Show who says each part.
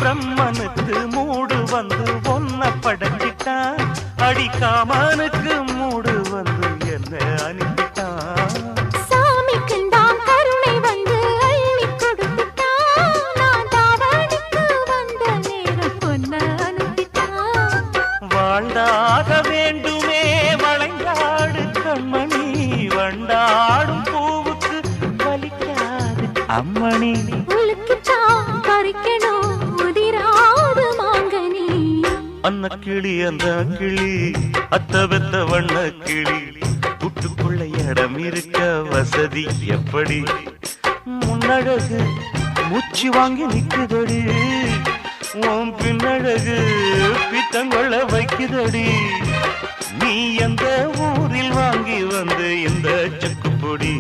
Speaker 1: பிரம்மனுக்கு மூடு வந்து ஒன்ன படைச்சிட்டான், அடிக்காமனுக்கு மூடு வந்து என்ன அனுப்பிட்டான்.
Speaker 2: சாமிக்கும் தான் கருணை வந்து அள்ளி கொடுத்துட்டான், நான் தாவணிக்கு வந்த நேரம் பொன்ன அனுப்பிட்டான்.
Speaker 1: வாழ்ந்தாக வேண்டுமே வளைந்தாடு கண்மணி, வண்டாடும் பூவுக்கு வலிக்காது அம்மணி.
Speaker 2: உலுக்கித்தான் பறிக்கணும் உதிராது மாங்கனி.
Speaker 1: அன்ன கிளி அந்த கிளி அத்த வெத்த வண்ண கிளி, கூட்டுக்குள்ள இடம் இருக்க வசதி எப்படி? முன்னழகு மூச்சு வாங்கி நிக்குதடி, உன் பின்னழகு பித்தங்கொள்ள வைக்குதடி. நீ எந்த ஊரில் வாங்கி வந்து இந்த செக்கு பொடி?